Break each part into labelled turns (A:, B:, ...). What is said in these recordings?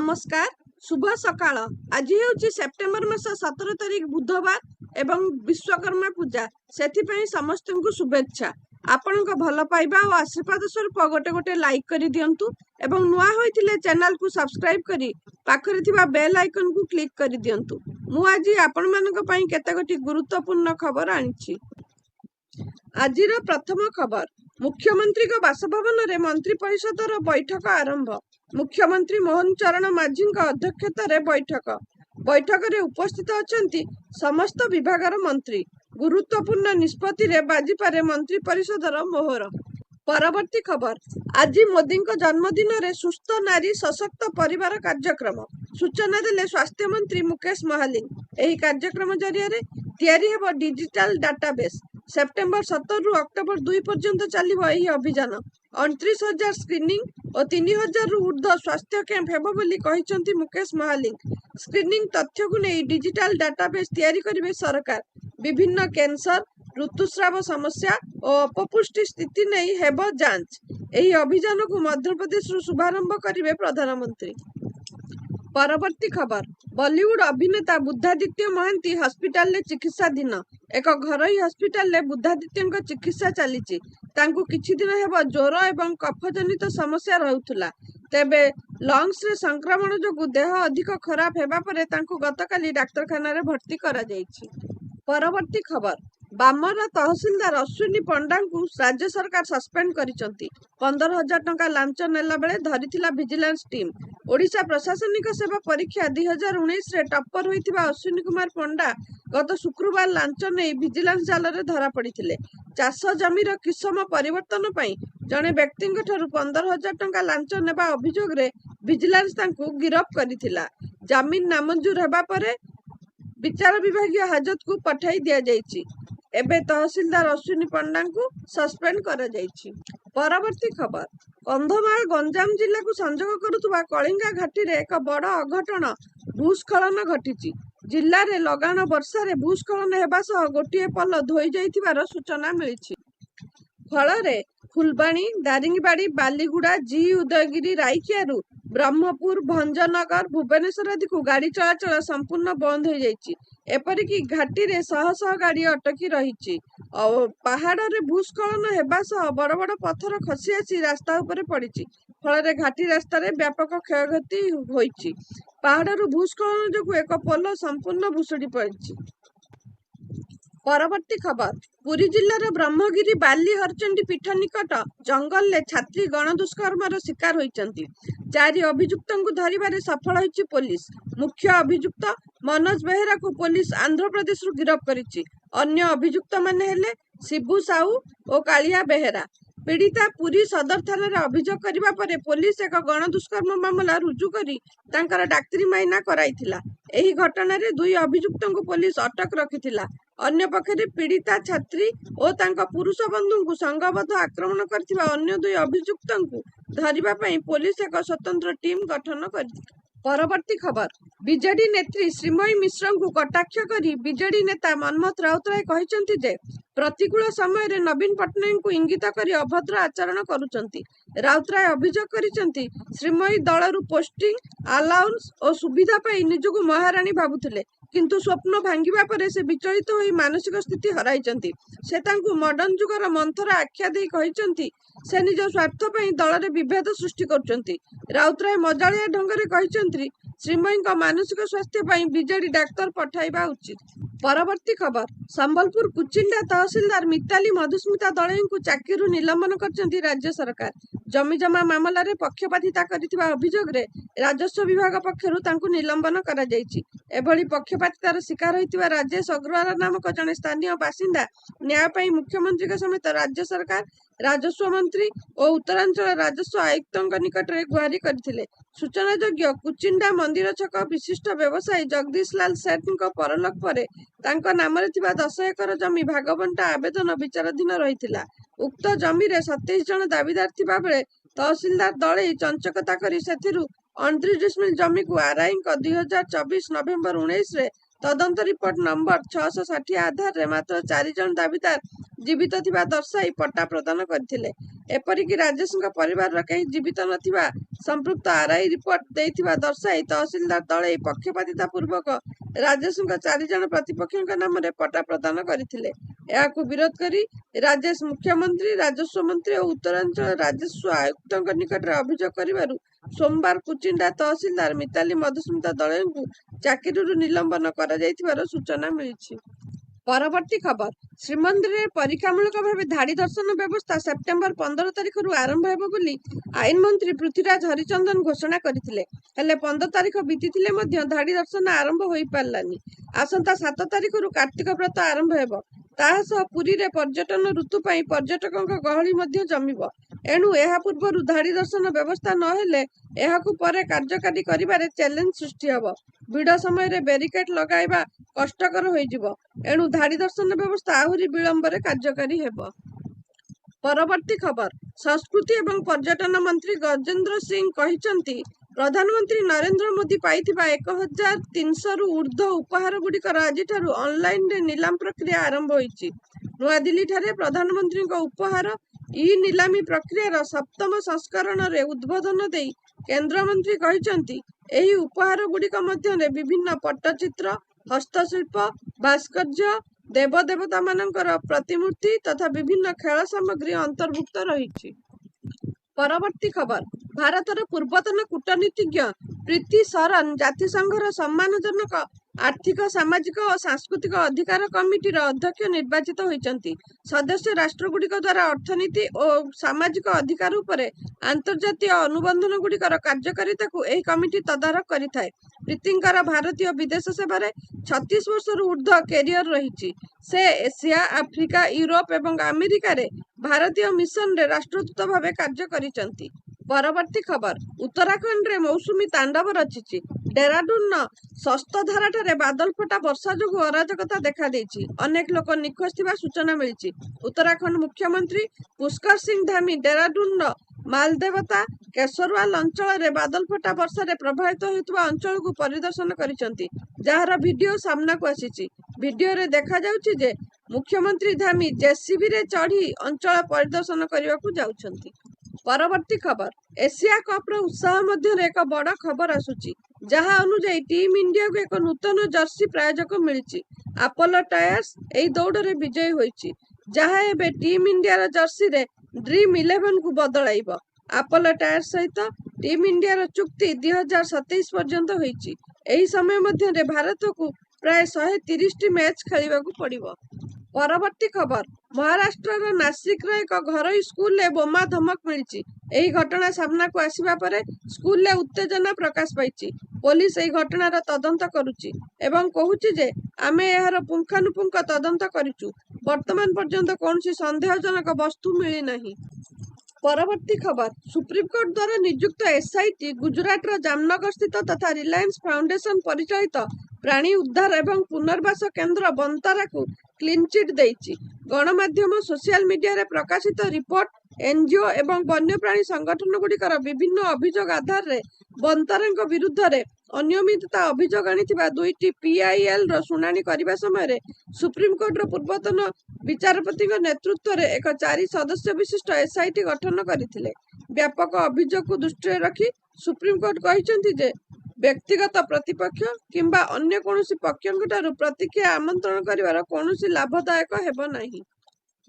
A: नमस्कार शुभ सकाळ। आज हूँ सेप्टेम्बर मास 17 तारिख बुधवार एवं विश्वकर्मा पूजा से समस्त को शुभेच्छा। आपण भल पाइबा और आशीर्वाद स्वरूप गोटे गोटे लाइक कर दिंतु एवं नुआ होइथिले चैनल को सब्सक्राइब करी पाखरे थिबा बेल आइकन को क्लिक कर दिंतु। मु आज आपण मानक पई केतेगोटी गुरुत्वपूर्ण खबर आनिछि। आजिर प्रथम खबर, मुख्यमंत्री बासभवन में मंत्री परिषदर बैठक आरंभ। मुख्यमंत्री मोहन चरण माझी अध्यक्षतार बैठक रे उपस्थित अछंती समस्त विभागर मंत्री। गुरुत्वपूर्ण निष्पत्ति रे बाजिपारे मंत्री परिषदर मोहर। परवर्ती खबर, आज मोदी जन्मदिन रे सुस्थ नारी सशक्त परिवार कार्यक्रम। सूचना देले स्वास्थ्य मंत्री मुकेश महालिंग। एही कार्यक्रम जरिया रे तैयारी हेबो डिजिटल डाटाबेस। सेप्टेम्बर 17 रु अक्टोबर 2 पर्यंत चलिबो एही अभियान। 29,000 स्क्रीनिंग और 3,000 रु ऊर्ध्व स्वास्थ्य कैंप हेबो बोली कहिसंती मुकेश महालिंग। स्क्रीनिंग तथ्य को नहीं डिजिटल डाटाबेस तैयारी करिवे सरकार। विभिन्न कैंसर, ऋतुस्राव समस्या और अपपुष्टि स्थिति नहीं हेबो जांच। एही अभियान को मध्य प्रदेश रु शुभारंभ करिवे प्रधानमंत्री। परवर्ती खबर, बॉलीवुड अभिनेता बुद्धादित्य महांती हॉस्पिटल ले चिकित्साधीन। एक घरोई हॉस्पिटल ले बुद्धादित्य चिकित्सा चलीची। तांकु किछि दिन हेबो ज्वर एवं कफ जनित समस्या रहुतुला। तेबे लंग्स रे संक्रमण जोगु देह अधिक खराब हेबा परे तांकु गतकाली डाक्तरखाना रे भर्ती करा जायछि। परवर्ती खबर, बामरा तहसीलदार अश्विनी पंडा को राज्य सरकार सस्पेंड करिसंती। 15,000 टंका लांच नेला बेले धरिथिला विजिलेंस टीम। ओडिशा प्रशासनिक सेवा परीक्षा 2019 रे टप्पर होइथिबा अश्विनी कुमार पंडा गत शुक्रवार लांच नै विजिलेंस जाल रे धरा पड़िथिले। चाष जमीर किसम परिवर्तन पई जणे व्यक्तिंक ठारू 15,000 टंका लांच नेबा अभियोग रे विजिलेंस तांकु गिरफ करिथिला। जमीन नामंजूर हेबा परे विचार विभागीय हाजत को पठाई दिया जायछि। एबे तहसीलदार अश्विनी पंडा को सस्पेंड करा जायछि। परवर्ती खबर, कंधमाल गंजाम जिला को संजोग करुवा कलिंगा घाटी रे एक बड़ अघटन भूस्खलन घटिछि। जिल्ला रे लगाण वर्षा रे भूस्खलन हेबा सह गोटिए पल धोई जाइथिबार सूचना मिलिछि। फलरे फुलबाणी, दारिंगबाड़ी, बालीगुड़ा, जी उदयगिरी, राइकियारू ब्रह्मपुर, भंजनगर, भुवनेश्वर आदि को गाड़ी चलाचल संपूर्ण बंद हो जाइछि। एपरिकी घाटी रे शह शह गाड़ी अटकी रहिछि। पहाड़ रे भूस्खलन हेबा सह बड़ बड़ पत्थर खसी आसी रास्ता उपरे पड़िछि। फलरे घाटी रास्ता रे व्यापक क्षयक्षति होइछि। पहाड़रू भूस्खलन जोगु एक पोल संपूर्ण भुसुड़ी पड़िछि। परवर्ती खबर, पुरी जिल्लार ब्रह्मगिरी बाली हरचंडी पीठ निकट जंगल ले छात्री गणदुष्कर्मर शिकार होइचंती। 4 अभियुक्तों को धरिबारे सफल होइछि पुलिस। मुख्य अभियुक्त मनोज बेहेरा को पुलिस आंध्र प्रदेश रु गिरफ करिछि। अन्य अभियुक्त माने हेले शिबू साहू और कालिया बेहेरा। पीड़िता पुरी सदर थाना रे अभियोग करिबा परे पुलिस एक गणदुष्कर्म मामला रुजु करी तांकर डाक्तरी माइना कराइथिला। एही घटना रे 2 अभियुक्तों को पुलिस अटक रखिथिला। अन्य पक्षरे पीड़िता छात्री और तांका पुरुष बंधु को संगबद्ध आक्रमण करथिबा अन्य 2 अभियुक्तों को धरिबा पई पुलिस एक स्वतंत्र टीम गठन करथि। परवर्ती खबर, बीजेडी नेत्री श्रीमयी मिश्र को कटाक्ष करी बीजेडी नेता मनमोहन राउतराय कहिसंती जे प्रतिकूल समय रे नवीन पटनायक को इंगित करी अभद्र आचरण करुचंती। राउतराय अभियोग करिसंती श्रीमयी दलरू पोस्टिंग, अलाउंस और सुविधा पाई निजको महारानी भाबुथिले, किंतु स्वप्न भांगिबा परे से विचलित होई मानसिक स्थिति हराइचंती। से तांकु मॉडर्न जुगर मंथर आख्या देई कहिसंती से निज स्वार्थ पई दल रे विभेद सृष्टि करचंती। राउतराय मजालिया ढंगरे कहिसंती श्रीमयी मानसिक स्वास्थ्य पई बीजेडी डाक्तर पठाइबा उचित। परवर्ती खबर, संबलपुर कुचिंडा तहसीलदार मिताली मधुस्मिता दलई को चाकरी निलंबन करचंती राज्य सरकार। जमी जमा मामला रे पक्षपातिता करिथिबा अभियोग रे राजस्व विभाग पक्षरु तांकु निलंबन करा जायछि। एभली पक्षपातितार शिकार होइतिबा राजेश अग्रवाल नामक जने स्थानीय बासिंदा न्याय पई मुख्यमंत्री के समेत राज्य सरकार, राजस्व मंत्री और उत्तरांचल राजस्व आयुक्त निकट में गुहारी करथिले। सूचनायोग्य, कुचिंडा मंदिर छक विशिष्ट व्यवसायी जगदीश लाल सेठ परलोक परे तांको नाम रे थिबा 10 एकर जमी भागबंटा आवेदन विचाराधीन रहिथिला। उक्त जमी रे 27 जन दाबीदार थिबा बेले तहसीलदार दलई चंचकता करी सेथिरु 29 डिसमिल जमी को आरआई 2024 नवेम्बर 19 रे तदंत रिपोर्ट नंबर 660 आधार रे मात्र 4 जन दाबीदार जीवित थिबा दर्शाई पट्टा प्रदान करथिले। एपरिक राजेशଙ୍କ परिवार कहीं जीवित नथिबा संपृक्त आरआई रिपोर्ट देइथिबा दर्शाई तहसीलदार दल पक्षपातिता पूर्वक राजेशଙ୍କ 4 जन प्रतिपक्षଙ୍କ नामରେ पट्टा प्रदान କରିଥିଲେ। ଏହାକୁ ବିରୋଧ କରି ରାଜେଶ ମୁଖ୍ୟମନ୍ତ୍ରୀ, ରାଜସ୍ୱ ମନ୍ତ୍ରୀ ଓ ଉତ୍ତରାଞ୍ଚଳ ରାଜସ୍ୱ ଆୟୁକ୍ତଙ୍କ ନିକଟରେ ଅଭିଯୋଗ କରିବାରୁ ସୋମବାର କୁଚିଣ୍ଡା ତହସିଲଦାର ମିତାଲି ମଧୁସ୍ମିତା ଦଳେଙ୍କୁ ଚାକିରିରୁ ନିଲମ୍ବନ କରାଯାଇଥିବାର ସୂଚନା ମିଳିଛି। ପରବର୍ତ୍ତୀ ଖବର, ଶ୍ରୀମନ୍ଦିରରେ ପରୀକ୍ଷାମୂଳକ ଭାବେ ଧାଡି ଦର୍ଶନ ବ୍ୟବସ୍ଥା ସେପ୍ଟେମ୍ବର 15 ତାରିଖରୁ ଆରମ୍ଭ ହେବ ବୋଲି ଆଇନ ମନ୍ତ୍ରୀ ପୃଥ୍ୱୀରାଜ ହରିଚନ୍ଦନ ଘୋଷଣା କରିଥିଲେ। ହେଲେ 15 ତାରିଖ ବିତିଥିଲେ ମଧ୍ୟ ଧାଡି ଦର୍ଶନ ଆରମ୍ଭ ହୋଇପାରିଲାନି। ଆସନ୍ତା 7 ତାରିଖରୁ କାର୍ତ୍ତିକ ବ୍ରତ ଆରମ୍ଭ ହେବ। ତାହା ସହ ପୁରୀରେ ପର୍ଯ୍ୟଟନ ଋତୁ ପାଇଁ ପର୍ଯ୍ୟଟକଙ୍କ ଗହଳି ମଧ୍ୟ ଜମିବ। ଏଣୁ ଏହା ପୂର୍ବରୁ ଧାଡି ଦର୍ଶନ ବ୍ୟବସ୍ଥା ନ ହେଲେ ଏହାକୁ ପରେ କାର୍ଯ୍ୟକାରୀ କରିବାରେ ଚ୍ୟାଲେଞ୍ଜ ସୃଷ୍ଟି ହେବ। ଭିଡ଼ ସମୟରେ ବ୍ୟାରିକେଡ୍ ଲଗାଇବା କଷ୍ଟକର ହୋଇଯିବ। ଏଣୁ ଧାଡି ଦର୍ଶନ ବ୍ୟବସ୍ଥା ଆହୁରି ବିଳମ୍ବରେ କାର୍ଯ୍ୟକାରୀ ହେବ। ପରବର୍ତ୍ତୀ ଖବର, ସଂସ୍କୃତି ଏବଂ ପର୍ଯ୍ୟଟନ ମନ୍ତ୍ରୀ ଗଜେନ୍ଦ୍ର ସିଂ କହିଛନ୍ତି, ପ୍ରଧାନମନ୍ତ୍ରୀ ନରେନ୍ଦ୍ର ମୋଦି ପାଇଥିବା 1300ରୁ ଉର୍ଦ୍ଧ୍ୱ ଉପହାର ଗୁଡ଼ିକର ଆଜିଠାରୁ ଅନଲାଇନରେ ନିଲାମ ପ୍ରକ୍ରିୟା ଆରମ୍ଭ ହୋଇଛି। ନୂଆଦିଲ୍ଲୀଠାରେ ପ୍ରଧାନମନ୍ତ୍ରୀଙ୍କ ଉପହାର ଇ-ନିଲାମୀ ପ୍ରକ୍ରିୟାର 7ମ ସଂସ୍କରଣରେ ଉଦ୍ବୋଧନ ଦେଇ କେନ୍ଦ୍ରମନ୍ତ୍ରୀ କହିଛନ୍ତି, ଏହି ଉପହାର ଗୁଡ଼ିକ ମଧ୍ୟରେ ବିଭିନ୍ନ ପଟ୍ଟଚିତ୍ର, ହସ୍ତଶିଳ୍ପ, ଭାସ୍କର୍ଯ୍ୟ, ଦେବଦେବତାମାନଙ୍କର ପ୍ରତିମୂର୍ତ୍ତି ତଥା ବିଭିନ୍ନ ଖେଳ ସାମଗ୍ରୀ ଅନ୍ତର୍ଭୁକ୍ତ ରହିଛି। ପରବର୍ତ୍ତୀ ଖବର, ଭାରତର ପୂର୍ବତନ କୂଟନୀତିଜ୍ଞ ପ୍ରୀତି ଶରନ ଜାତିସଂଘର ସମ୍ମାନଜନକ ଆର୍ଥିକ, ସାମାଜିକ ଓ ସାଂସ୍କୃତିକ ଅଧିକାର କମିଟିର ଅଧ୍ୟକ୍ଷ ନିର୍ବାଚିତ ହୋଇଛନ୍ତି। ସଦସ୍ୟ ରାଷ୍ଟ୍ରଗୁଡ଼ିକ ଦ୍ୱାରା ଅର୍ଥନୀତି ଓ ସାମାଜିକ ଅଧିକାର ଉପରେ ଆନ୍ତର୍ଜାତୀୟ ଅନୁବନ୍ଧନଗୁଡ଼ିକର କାର୍ଯ୍ୟକାରିତାକୁ ଏହି କମିଟି ତଦାରଖ କରିଥାଏ। ପ୍ରୀତିଙ୍କର ଭାରତୀୟ ବିଦେଶ ସେବାରେ 36 ବର୍ଷରୁ ଉର୍ଦ୍ଧ୍ୱ କ୍ୟାରିୟର ରହିଛି। ସେ ଏସିଆ, ଆଫ୍ରିକା, ୟୁରୋପ ଏବଂ ଆମେରିକାରେ ଭାରତୀୟ ମିଶନରେ ରାଷ୍ଟ୍ରଦୂତ ଭାବେ କାର୍ଯ୍ୟ କରିଛନ୍ତି। ପରବର୍ତ୍ତୀ ଖବର, ଉତ୍ତରାଖଣ୍ଡରେ ମୌସୁମୀ ତାଣ୍ଡବ ରଚିଛି। ଡେରାଡୁନ୍ର ଶସ୍ତଧାରାଠାରେ ବାଦଲ ଫଟା ବର୍ଷା ଯୋଗୁଁ ଅରାଜକତା ଦେଖାଦେଇଛି। ଅନେକ ଲୋକ ନିଖୋଜ ଥିବା ସୂଚନା ମିଳିଛି। ଉତ୍ତରାଖଣ୍ଡ ମୁଖ୍ୟମନ୍ତ୍ରୀ ପୁଷ୍କର ସିଂ ଧାମୀ ଡେରାଡୁନ୍ର ମାଲଦେବତା କେଶରୱାଲ ଅଞ୍ଚଳରେ ବାଦଲ ଫଟା ବର୍ଷାରେ ପ୍ରଭାବିତ ହେଉଥିବା ଅଞ୍ଚଳକୁ ପରିଦର୍ଶନ କରିଛନ୍ତି, ଯାହାର ଭିଡିଓ ସାମ୍ନାକୁ ଆସିଛି। ଭିଡିଓରେ ଦେଖାଯାଉଛି ଯେ ମୁଖ୍ୟମନ୍ତ୍ରୀ ଧାମୀ ଜେସିବିରେ ଚଢ଼ି ଅଞ୍ଚଳ ପରିଦର୍ଶନ କରିବାକୁ ଯାଉଛନ୍ତି। ପରବର୍ତ୍ତୀ ଖବର, ଏସିଆ କପ୍ର ଉତ୍ସାହ ମଧ୍ୟରେ ଏକ ବଡ଼ ଖବର ଆସୁଛି, ଯାହା ଅନୁଯାୟୀ ଟିମ୍ ଇଣ୍ଡିଆକୁ ଏକ ନୂତନ ଜର୍ସି ପ୍ରାୟୋଜକ ମିଳିଛି। ଆପୋଲୋ ଟାୟାର୍ସ ଏହି ଦୌଡ଼ରେ ବିଜୟୀ ହୋଇଛି, ଯାହା ଏବେ ଟିମ୍ ଇଣ୍ଡିଆର ଜର୍ସିରେ ଡ୍ରିମ୍ 11କୁ ବଦଳାଇବ। ଆପୋଲୋ ଟାୟାର୍ସ ସହିତ ଟିମ୍ ଇଣ୍ଡିଆର ଚୁକ୍ତି 2027 ପର୍ଯ୍ୟନ୍ତ ହୋଇଛି। ଏହି ସମୟ ମଧ୍ୟରେ ଭାରତକୁ ପ୍ରାୟ 130ଟି ମ୍ୟାଚ୍ ଖେଳିବାକୁ ପଡ଼ିବ। ପରବର୍ତ୍ତୀ ଖବର, ମହାରାଷ୍ଟ୍ରର ନାସିକର ଏକ ଘରୋଇ ସ୍କୁଲରେ ବୋମା ଧମକ ମିଳିଛି। ଏହି ଘଟଣା ସାମ୍ନାକୁ ଆସିବା ପରେ ସ୍କୁଲରେ ଉତ୍ତେଜନା ପ୍ରକାଶ ପାଇଛି। ପୋଲିସ ଏହି ଘଟଣାର ତଦନ୍ତ କରୁଛି ଏବଂ କହୁଛି ଯେ ଆମେ ଏହାର ପୁଙ୍ଖାନୁପୁଙ୍ଖ ତଦନ୍ତ କରିଛୁ। ବର୍ତ୍ତମାନ ପର୍ଯ୍ୟନ୍ତ କୌଣସି ସନ୍ଦେହଜନକ ବସ୍ତୁ ମିଳିନାହିଁ। ପରବର୍ତ୍ତୀ ଖବର, ସୁପ୍ରିମକୋର୍ଟ ଦ୍ୱାରା ନିଯୁକ୍ତ ଏସ୍ଆଇଟି ଗୁଜରାଟର ଜାମନଗରସ୍ଥିତ ତଥା ରିଲାଏନ୍ସ ଫାଉଣ୍ଡେସନ ପରିଚାଳିତ ପ୍ରାଣୀ ଉଦ୍ଧାର ଏବଂ ପୁନର୍ବାସ କେନ୍ଦ୍ର ବନ୍ତାରାକୁ କ୍ଲିନଚିଟ୍ ଦେଇଛି। ଗଣମାଧ୍ୟମ, ସୋସିଆଲ ମିଡିଆରେ ପ୍ରକାଶିତ ରିପୋର୍ଟ, ଏନଜିଓ ଏବଂ ବନ୍ୟପ୍ରାଣୀ ସଂଗଠନଗୁଡ଼ିକର ବିଭିନ୍ନ ଅଭିଯୋଗ ଆଧାରରେ ବନ୍ତାରାଙ୍କ ବିରୁଦ୍ଧରେ ଅନିୟମିତତା ଅଭିଯୋଗ ଆଣିଥିବା 2ଟି ପିଆଇଏଲ୍ର ଶୁଣାଣି କରିବା ସମୟରେ ସୁପ୍ରିମକୋର୍ଟର ପୂର୍ବତନ ବିଚାରପତିଙ୍କ ନେତୃତ୍ୱରେ ଏକ 4 ସଦସ୍ୟ ବିଶିଷ୍ଟ ଏସ୍ଆଇଟି ଗଠନ କରିଥିଲେ। ବ୍ୟାପକ ଅଭିଯୋଗକୁ ଦୃଷ୍ଟିରେ ରଖି ସୁପ୍ରିମକୋର୍ଟ କହିଛନ୍ତି ଯେ ବ୍ୟକ୍ତିଗତ ପ୍ରତିପକ୍ଷ କିମ୍ବା ଅନ୍ୟ କୌଣସି ପକ୍ଷଙ୍କଠାରୁ ପ୍ରତିକ୍ରିୟା ଆମନ୍ତ୍ରଣ କରିବାର କୌଣସି ଲାଭଦାୟକ ହେବ ନାହିଁ।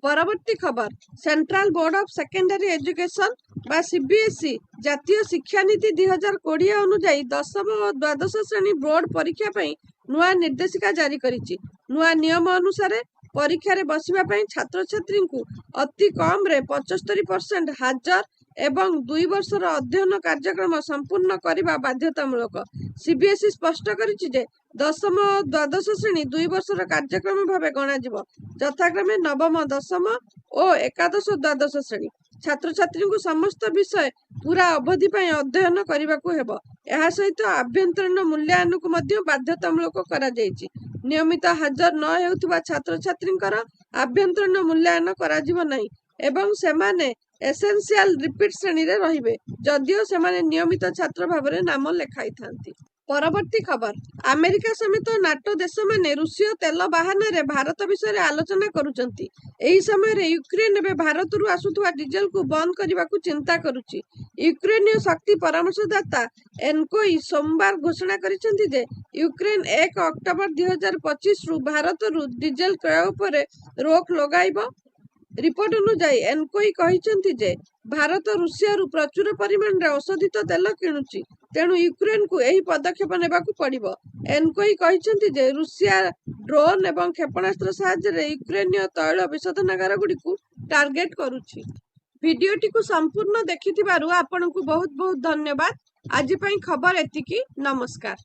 A: ପରବର୍ତ୍ତୀ ଖବର, central board of secondary education ବା ସିବିଏସ୍ଇ ଜାତୀୟ ଶିକ୍ଷାନୀତି 2020 ଅନୁଯାୟୀ 10ମ ଓ ଦ୍ୱାଦଶ ଶ୍ରେଣୀ ବୋର୍ଡ ପରୀକ୍ଷା ପାଇଁ ନୂଆ ନିର୍ଦ୍ଦେଶିକା ଜାରି କରିଛି। ନୂଆ ନିୟମ ଅନୁସାରେ ପରୀକ୍ଷାରେ ବସିବା ପାଇଁ ଛାତ୍ରଛାତ୍ରୀଙ୍କୁ ଅତି କମରେ 75% ହାଜର ଏବଂ 2 ବର୍ଷର ଅଧ୍ୟୟନ କାର୍ଯ୍ୟକ୍ରମ ସମ୍ପୂର୍ଣ୍ଣ କରିବା ବାଧ୍ୟତାମୂଳକ। ସିବିଏସ୍ଇ ସ୍ପଷ୍ଟ କରିଛି ଯେ 10ମ ଓ ଦ୍ୱାଦଶ ଶ୍ରେଣୀ 2 ବର୍ଷର କାର୍ଯ୍ୟକ୍ରମ ଭାବେ ଗଣାଯିବ, ଯଥାକ୍ରମେ ନବମ, ଦଶମ ଓ ଏକାଦଶ ଦ୍ୱାଦଶ ଶ୍ରେଣୀ। ଛାତ୍ରଛାତ୍ରୀଙ୍କୁ ସମସ୍ତ ବିଷୟ ପୁରା ଅବଧି ପାଇଁ ଅଧ୍ୟୟନ କରିବାକୁ ହେବ। ଏହା ସହିତ ଆଭ୍ୟନ୍ତରୀଣ ମୂଲ୍ୟାୟନକୁ ମଧ୍ୟ ବାଧ୍ୟତାମୂଳକ କରାଯାଇଛି। ନିୟମିତ ହାଜର ନ ହେଉଥିବା ଛାତ୍ରଛାତ୍ରୀଙ୍କର ଆଭ୍ୟନ୍ତରୀଣ ମୂଲ୍ୟାୟନ କରାଯିବ ନାହିଁ ଏବଂ ସେମାନେ ଏସେନ୍ସିଆଲ ରିପିଟ୍ ଶ୍ରେଣୀରେ ରହିବେ, ଯଦିଓ ସେମାନେ ନିୟମିତ ଛାତ୍ର ଭାବରେ ନାମ ଲେଖାଇଥାନ୍ତି। ପରବର୍ତ୍ତୀ ଖବର, ଆମେରିକା ସମେତ ନାଟୋ ଦେଶମାନେ ରୁଷୀୟ ତେଲ ବାହାନାରେ ଭାରତ ବିଷୟରେ ଆଲୋଚନା କରୁଛନ୍ତି। ଏହି ସମୟରେ ୟୁକ୍ରେନ ଏବେ ଭାରତରୁ ଆସୁଥିବା ଡିଜେଲକୁ ବନ୍ଦ କରିବାକୁ ଚିନ୍ତା କରୁଛି। ୟୁକ୍ରେନୀୟ ଶକ୍ତି ପରାମର୍ଶଦାତା ଏନକୋଇ ସୋମବାର ଘୋଷଣା କରିଛନ୍ତି ଯେ ୟୁକ୍ରେନ 1 ଅକ୍ଟୋବର 2025ରୁ ଭାରତରୁ ଡିଜେଲ କ୍ରୟ ଉପରେ ରୋକ ଲଗାଇବ। ରିପୋର୍ଟ ଅନୁଯାୟୀ ଏନକୋଇ କହିଛନ୍ତି ଯେ ଭାରତ ରୁଷିଆରୁ ପ୍ରଚୁର ପରିମାଣରେ ଅଶୋଧିତ ତେଲ କିଣୁଛି, ତେଣୁ ୟୁକ୍ରେନକୁ ଏହି ପଦକ୍ଷେପ ନେବାକୁ ପଡ଼ିବ। ଏନକୋଇ କହିଛନ୍ତି ଯେ ରୁଷିଆ ଡ୍ରୋନ୍ ଏବଂ କ୍ଷେପଣାସ୍ତ୍ର ସାହାଯ୍ୟରେ ୟୁକ୍ରେନୀୟ ତୈଳ ବିଶୋଧନାଗାରଗୁଡ଼ିକୁ ଟାର୍ଗେଟ କରୁଛି। ଭିଡିଓଟିକୁ ସମ୍ପୂର୍ଣ୍ଣ ଦେଖିଥିବାରୁ ଆପଣଙ୍କୁ ବହୁତ ବହୁତ ଧନ୍ୟବାଦ। ଆଜି ପାଇଁ ଖବର ଏତିକି। ନମସ୍କାର।